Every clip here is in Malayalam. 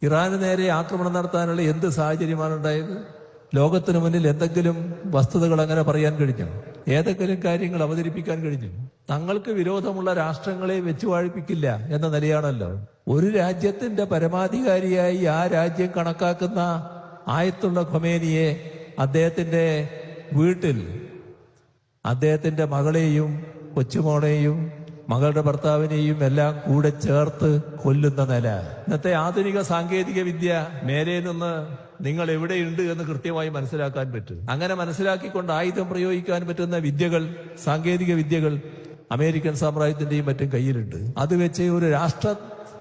ഇറാന് നേരെ ആക്രമണം നടത്താനുള്ള എന്ത് സാഹചര്യമാണ് ഉണ്ടായത്? ലോകത്തിനു മുന്നിൽ എന്തെങ്കിലും വസ്തുതകൾ അങ്ങനെ പറയാൻ കഴിഞ്ഞു? ഏതെങ്കിലും കാര്യങ്ങൾ അവതരിപ്പിക്കാൻ കഴിഞ്ഞു? തങ്ങൾക്ക് വിരോധമുള്ള രാഷ്ട്രങ്ങളെ വെച്ചു വാഴിപ്പിക്കില്ല എന്ന നിലയാണല്ലോ. ഒരു രാജ്യത്തിന്റെ പരമാധികാരിയായി ആ രാജ്യം കണക്കാക്കുന്ന ആയത്തുള്ള ഖൊമേനിയെ അദ്ദേഹത്തിന്റെ വീട്ടിൽ അദ്ദേഹത്തിന്റെ മകളെയും കൊച്ചുമോളെയും മകളുടെ ഭർത്താവിനെയും എല്ലാം കൂടെ ചേർത്ത് കൊല്ലുന്ന നില. ഇന്നത്തെ ആധുനിക സാങ്കേതിക വിദ്യ മേലെ നിന്ന് നിങ്ങൾ എവിടെയുണ്ട് എന്ന് കൃത്യമായി മനസ്സിലാക്കാൻ പറ്റും. അങ്ങനെ മനസ്സിലാക്കിക്കൊണ്ട് ആയുധം പ്രയോഗിക്കാൻ പറ്റുന്ന വിദ്യകൾ, സാങ്കേതിക വിദ്യകൾ അമേരിക്കൻ സാമ്രാജ്യത്തിന്റെയും മറ്റും കയ്യിലുണ്ട്. അത് വെച്ച് ഒരു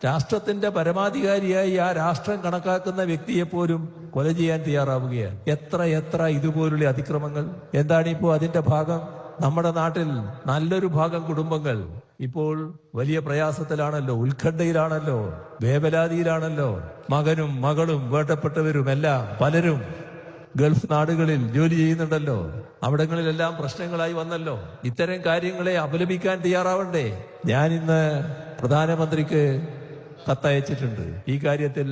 രാഷ്ട്രത്തിന്റെ പരമാധികാരിയായി ആ രാഷ്ട്രം കണക്കാക്കുന്ന വ്യക്തിയെപ്പോലും കൊല ചെയ്യാൻ തയ്യാറാവുകയാണ്. എത്ര ഇതുപോലുള്ള അതിക്രമങ്ങൾ! എന്താണിപ്പോ അതിന്റെ ഭാഗം? നമ്മുടെ നാട്ടിൽ നല്ലൊരു ഭാഗം കുടുംബങ്ങൾ ഇപ്പോൾ വലിയ പ്രയാസത്തിലാണല്ലോ, ഉത്കണ്ഠയിലാണല്ലോ, വേവലാതിയിലാണല്ലോ. മകനും മകളും വേണ്ടപ്പെട്ടവരും എല്ലാം പലരും ഗൾഫ് നാടുകളിൽ ജോലി ചെയ്യുന്നുണ്ടല്ലോ. അവിടങ്ങളിലെല്ലാം പ്രശ്നങ്ങളായി വന്നല്ലോ. ഇത്തരം കാര്യങ്ങളെ അപലപിക്കാൻ തയ്യാറാവണ്ടേ? ഞാൻ ഇന്ന് പ്രധാനമന്ത്രിക്ക് കത്തയച്ചിട്ടുണ്ട്. ഈ കാര്യത്തിൽ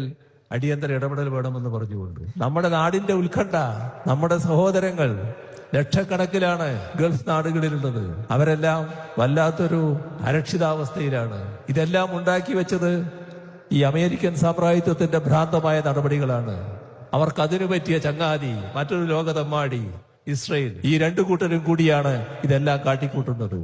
അടിയന്തര ഇടപെടൽ വേണമെന്ന് പറഞ്ഞുകൊണ്ട്. നമ്മുടെ നാടിന്റെ ഉത്കണ്ഠ, നമ്മുടെ സഹോദരങ്ങൾ ലക്ഷക്കണക്കിലാണ് ഗൾഫ് നാടുകളിലുള്ളത്. അവരെല്ലാം വല്ലാത്തൊരു അരക്ഷിതാവസ്ഥയിലാണ്. ഇതെല്ലാം ഉണ്ടാക്കി വെച്ചത് ഈ അമേരിക്കൻ സാമ്രാജ്യത്വത്തിന്റെ ഭ്രാന്തമായ നടപടികളാണ്. അവർക്കതിനു പറ്റിയ ചങ്ങാതി മറ്റൊരു ലോകതെമ്മാടി ഇസ്രയേൽ. ഈ രണ്ടു കൂട്ടരും കൂടിയാണ് ഇതെല്ലാം കാട്ടിക്കൂട്ടുന്നത്.